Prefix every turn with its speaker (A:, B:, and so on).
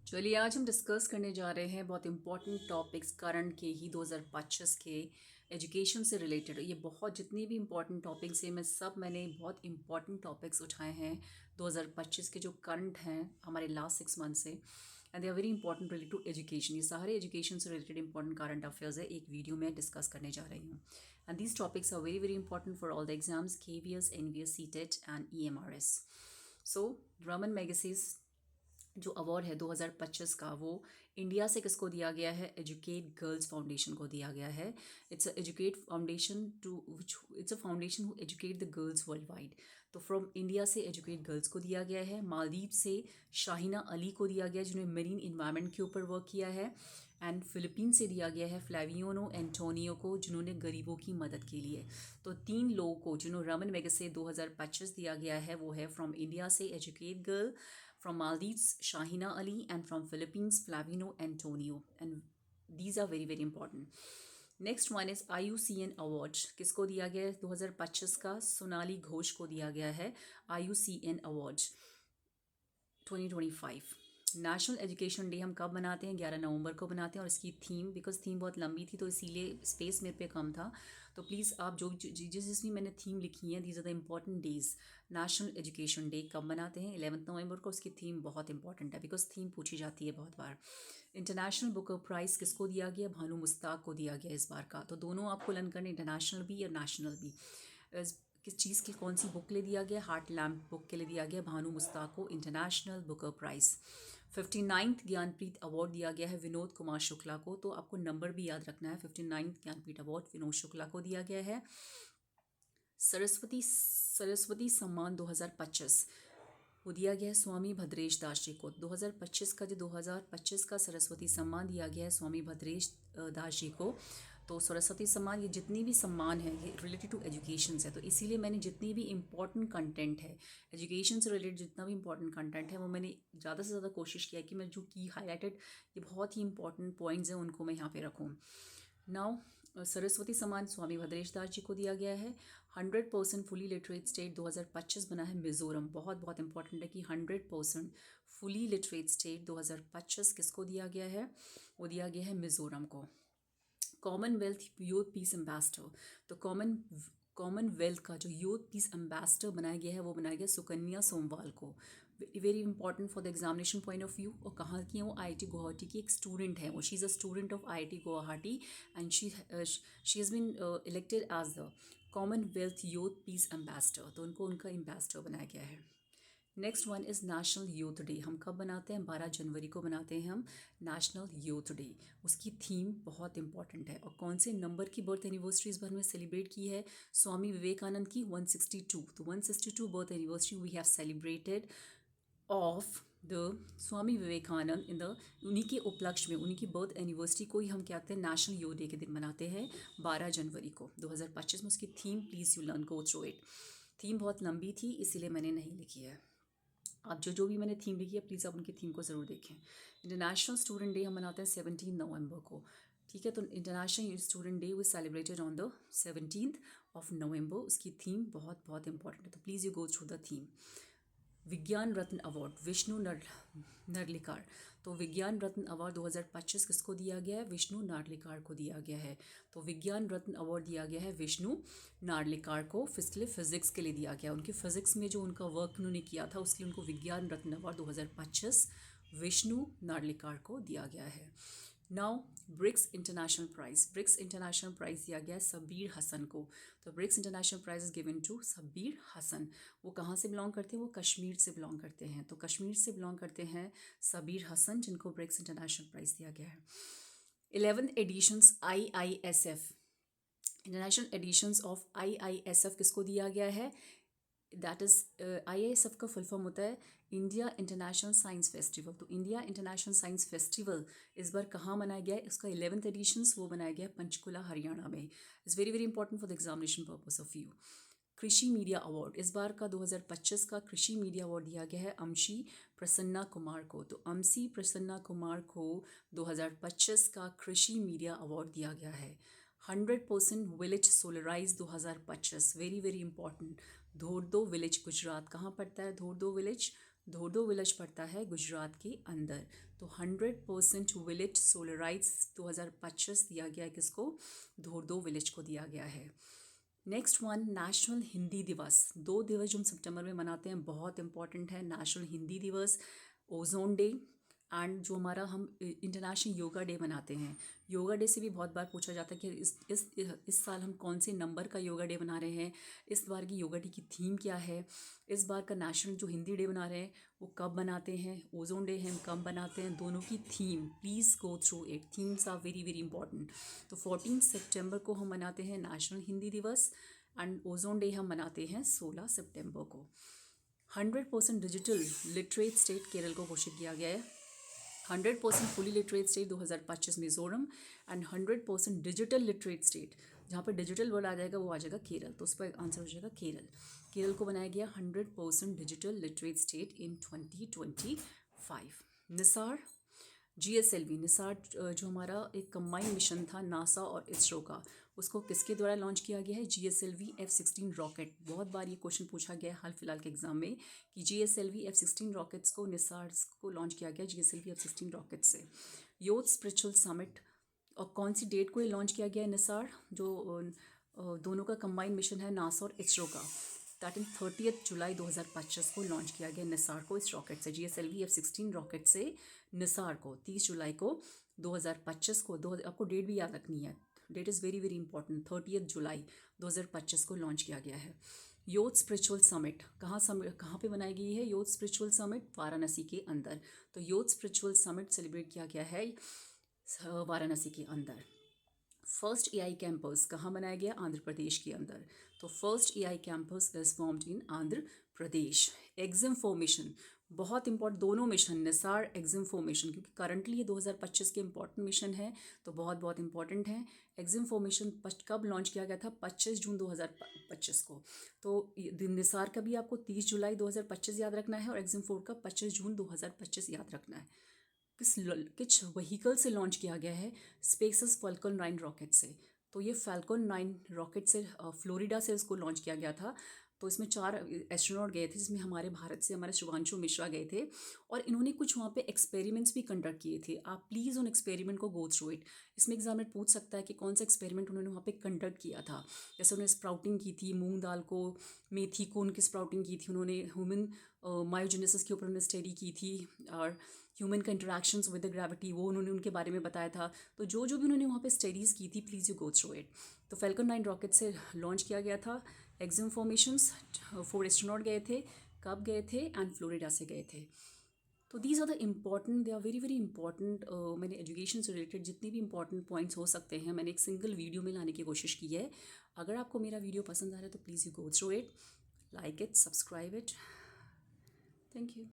A: चलिए आज हम डिस्कस करने जा रहे हैं बहुत इंपॉर्टेंट टॉपिक्स करंट के ही 2025 के एजुकेशन से रिलेटेड। ये बहुत जितने भी इंपॉर्टेंट टॉपिक्स हैं मैंने बहुत इंपॉर्टेंट टॉपिक्स उठाए हैं 2025 के जो करंट हैं हमारे लास्ट 6 मंथ से, and they are very important related to education. ये सारे एजुकेशन से रिलेटेड इंपॉर्टेंट करंट अफेयर्स है, एक वीडियो में डिस्कस करने जा रही हूँ। And these topics are very very important for all the exams KVS, NVS, CTET and EMRS। So Raman Magsaysay जो अवार्ड है 2025 का, वो इंडिया से किसको दिया गया है? एजुकेट गर्ल्स फाउंडेशन को दिया गया है। It's Educate foundation to which it's a foundation who educate the girls worldwide. तो फ्रॉम इंडिया से एजुकेट गर्ल्स को दिया गया है। मालदीव से शाहिना अली को दिया गया जिन्होंने मरीन इन्वायरमेंट के ऊपर वर्क किया है। एंड फिलीपीन से दिया गया है फ्लैवियोनो एंटोनियो को जिन्होंने गरीबों की मदद के लिए। तो 3 लोगों को जिन्होंने रमन मैगसेसे 2025 दिया गया है वो है फ्रॉम इंडिया से educate girl, from Maldives Shahina Ali, and from Philippines Flavino Antonio, and these are very very important. Next one is IUCN award किसको दिया गया है 2025 का? सोनाली घोष को दिया गया है IUCN award 2025। National education day हम कब मनाते हैं? 11 नवंबर को बनाते हैं। और इसकी थीम, बिकॉज थीम बहुत लंबी थी तो इसीलिए स्पेस मेरे पे कम था, तो प्लीज़ आप जो जिस भी मैंने थीम लिखी है, these are the important days. National education day कब मनाते हैं? 11 नवंबर को। उसकी थीम बहुत इंपॉर्टेंट है बिकॉज थीम पूछी जाती है बहुत बार। इंटरनेशनल बुकर प्राइज़ किसको दिया गया? भानु मुश्ताक को दिया गया इस बार का। तो दोनों आपको लर्न करने, इंटरनेशनल भी और नेशनल भी। किस चीज़ की कौन सी बुक के लिए दिया गया? हार्ट लैम्प बुक के लिए दिया गया भानु मुश्ताक को international Booker prize. 59th Jnanpith award दिया गया है विनोद कुमार शुक्ला को। तो आपको नंबर भी याद रखना है। 59th ज्ञानपीठ अवार्ड विनोद शुक्ला को दिया गया है। सरस्वती सरस्वती सम्मान 2025 वो दिया गया है स्वामी भद्रेश दास जी को। 2025 का सरस्वती सम्मान दिया गया है स्वामी भद्रेश दास जी को। तो सरस्वती सम्मान, ये जितनी भी सम्मान है ये रिलेटेड टू एजुकेशन है, तो इसीलिए मैंने जितनी भी इम्पॉर्टेंट कंटेंट है एजुकेशन से रिलेटेड, जितना भी इम्पॉर्टेंट कंटेंट है वो मैंने ज़्यादा से ज़्यादा कोशिश किया कि मैं जो की हाईलाइटेड ये बहुत ही इंपॉर्टेंट पॉइंट्स हैं उनको मैं यहाँ पे रखूँ। नाउ सरस्वती सम्मान स्वामी भद्रेश दास जी को दिया गया है। 100% फुली लिटरेट स्टेट 2025 बना है मिज़ोरम। बहुत बहुत इंपॉर्टेंट है कि 100% फुली लिटरेट स्टेट 2025 किसको दिया गया है? वो दिया गया है मिज़ोरम को। कॉमनवेल्थ यूथ पीस एम्बेसडर, तो कॉमनवेल्थ का जो यूथ पीस एम्बेसडर बनाया गया है वो बनाया गया सुकन्या सोमवाल को। Very important for the examination point of view. और कहाँ की है वो? IIT गुवाहाटी की एक स्टूडेंट है वो। She is a student of IIT Guwahati and she has been elected as the Commonwealth youth peace ambassador. तो उनको उनका एम्बेसडर बनाया गया है। Next one is national youth day. हम कब बनाते हैं? 12 जनवरी को बनाते हैं हम नेशनल यूथ डे। उसकी थीम बहुत इंपॉर्टेंट है। और कौन से नंबर की बर्थ एनिवर्सरी इस बार में सेलिब्रेट की है? स्वामी विवेकानंद की 162। तो 162 birth anniversary we have celebrated of the Swami Vivekananda in the उन्हीं के उपलक्ष्य में, उन्हीं की बर्थ एनिवर्सरी को ही हम क्या कहते हैं? नेशनल यूथ डे के दिन मनाते हैं 12 जनवरी को 2025 में। उसकी theme please you learn, go through it. Theme बहुत लंबी थी इसीलिए मैंने नहीं लिखी है। आप जो भी मैंने थीम लिखी है प्लीज़ आप उनकी थीम को ज़रूर देखें। इंटरनेशनल स्टूडेंट डे हम मनाते हैं 17 नवंबर को। ठीक है, तो international student day was celebrated on the 17 नवंबर। उसकी थीम बहुत बहुत इंपॉर्टेंट है, तो please you go through the theme. विज्ञान रत्न अवार्ड विष्णु नार्लिकार। तो विज्ञान रत्न अवार्ड 2025 किसको दिया गया है? विष्णु नार्लिकार को दिया गया है। तो विज्ञान रत्न अवार्ड दिया गया है विष्णु नार्लिकार को। फिजिक्स के लिए दिया गया। उनके फिजिक्स में जो उनका वर्क उन्होंने किया था उसके लिए उनको विज्ञान रत्न अवार्ड 2025 विष्णु नार्लिकार को दिया गया है। नाउ ब्रिक्स इंटरनेशनल प्राइज़ दिया गया है सबीर हसन को। तो BRICS international prize is given to Sabir Hasan. वो कहाँ से बिलोंग करते हैं? वो कश्मीर से बिलोंग करते हैं। तो कश्मीर से बिलोंग करते हैं सबीर हसन जिनको ब्रिक्स इंटरनेशनल प्राइज़ दिया गया है। 11th editions IISF, international editions of IISF किसको दिया गया है? दैट इज़ IISF का फुल फॉर्म होता है इंडिया इंटरनेशनल साइंस फेस्टिवल। तो इंडिया इंटरनेशनल साइंस फेस्टिवल इस बार कहाँ मनाया गया है? इसका 11th एडिशंस वो बनाया गया है पंचकुला हरियाणा में। Is very very important for the examination purpose of you. कृषि मीडिया अवार्ड इस बार का 2025 का कृषि मीडिया अवार्ड दिया गया है अमशी प्रसन्ना कुमार को। तो अमसी प्रसन्ना कुमार को 2025 का कृषि मीडिया अवार्ड दिया गया है। 100% village solarize 2025, very very important. Dhordo village Gujarat, कहाँ पड़ता है धोरदो विलेज? धोर्दो विलेज पड़ता है गुजरात के अंदर। तो 100% विलेज सोलर राइट्स 2025 दिया गया है किसको? धोर्दो विलेज को दिया गया है। नेक्स्ट वन, नेशनल हिंदी दिवस। 2 दिवस जो हम सितंबर में मनाते हैं बहुत इंपॉर्टेंट है। नेशनल हिंदी दिवस, ओजोन डे, एंड जो हमारा हम इंटरनेशनल योगा डे मनाते हैं। योगा डे से भी बहुत बार पूछा जाता है कि इस साल हम कौन से नंबर का योगा डे बना रहे हैं, इस बार की योगा डे की थीम क्या है, इस बार का नेशनल जो हिंदी डे बना रहे हैं वो कब बनाते हैं, ओजोन डे हम कब बनाते हैं, दोनों की theme please go through it. Themes are very very important. तो 14 सितंबर को हम मनाते हैं नेशनल हिंदी दिवस, एंड ओजोन डे हम मनाते हैं 16 सितंबर को। 100% डिजिटल लिटरेट स्टेट केरल को घोषित किया गया है। 100% fully literate state 2025 Mizoram, and 100% digital literate state, जहाँ पर डिजिटल वर्ड आ जाएगा वो आ जाएगा केरल। तो उस पर आंसर हो जाएगा केरल। केरल को बनाया गया 100% digital literate state in 2025। Nisar GSLV, Nisar जो हमारा एक कंबाइंड मिशन था नासा और इसरो का, उसको किसके द्वारा लॉन्च किया गया है? GSLV F-16 rocket. बहुत बार ये क्वेश्चन पूछा गया है हाल फिलहाल के एग्जाम में कि GSLV F-16 रॉकेट्स को निसार को लॉन्च किया गया GSLV F-16 रॉकेट से। यूथ स्पिरिचुअल समिट, और कौन सी डेट को ये लॉन्च किया गया है निसार, जो दोनों का कंबाइंड मिशन है नासा और इसरो का, दैट इन 30 जुलाई 2025 को लॉन्च किया गया निसार को इस रॉकेट से। GSLV F-16 रॉकेट से निसार को 30 जुलाई को 2025 को, आपको डेट भी याद रखनी है, that is very very important, 30 जुलाई 2025 को लॉन्च किया गया है। यूथ स्पिरिचुअल समिट कहाँ पे बनाई गई है? यूथ स्पिरिचुअल समिट वाराणसी के अंदर। तो यूथ स्पिरिचुअल समिट सेलिब्रेट किया गया है वाराणसी के अंदर। फर्स्ट AI कैंपस कहाँ बनाया गया? आंध्र प्रदेश के अंदर। तो first AI campus is formed in Andhra Pradesh. Exam formation बहुत इंपॉर्टेंट, दोनों मिशन निसार एग्जाम फॉर्मेशन, क्योंकि करंटली ये 2025 के इंपॉर्टेंट मिशन है, तो बहुत बहुत इंपॉर्टेंट है। एग्जाम फॉर्मेशन कब लॉन्च किया गया था? 25 जून 2025 को। तो निसार का भी आपको 30 जुलाई 2025 याद रखना है, और एग्जाम फोर का 25 जून 2025 याद रखना है। किस व्हीकल से लॉन्च किया गया है? स्पेसस फाल्कन 9 रॉकेट से। तो ये फाल्कन 9 रॉकेट से फ्लोरिडा से इसको लॉन्च किया गया था। तो इसमें 4 एस्ट्रोनॉट गए थे, जिसमें हमारे भारत से हमारे शुभांशु मिश्रा गए थे, और इन्होंने कुछ वहाँ पे एक्सपेरिमेंट्स भी कंडक्ट किए थे। आप प्लीज़ उन एक्सपेरिमेंट को गो थ्रू इट। इसमें एग्जामिनर पूछ सकता है कि कौन सा एक्सपेरिमेंट उन्होंने वहाँ पे कंडक्ट किया था। जैसे उन्होंने स्प्राउटिंग की थी, मूंग दाल को, मेथी को उनकी स्प्राउटिंग की थी उन्होंने, ह्यूमन मायोजेनेसिस के ऊपर उन्होंने स्टडी की थी, और ह्यूमन का इंटरेक्शंस विद द ग्रेविटी वो उन्होंने उनके बारे में बताया था। तो जो जो भी उन्होंने वहाँ पे स्टडीज़ की थी, please you go through it. तो फाल्कन 9 रॉकेट से लॉन्च किया गया था। एग्जाम फॉर्मेशंस 4 एस्ट्रोनॉट गए थे, कब गए थे? एंड फ्लोरिडा से गए थे। तो these are the important, they are very very important. मैंने एजुकेशन से रिलेटेड जितने भी इंपॉर्टेंट पॉइंट्स हो सकते हैं मैंने एक सिंगल वीडियो में लाने की कोशिश की है। अगर आपको मेरा वीडियो पसंद आ रहा है तो please you go through it, like it, subscribe it. Thank you.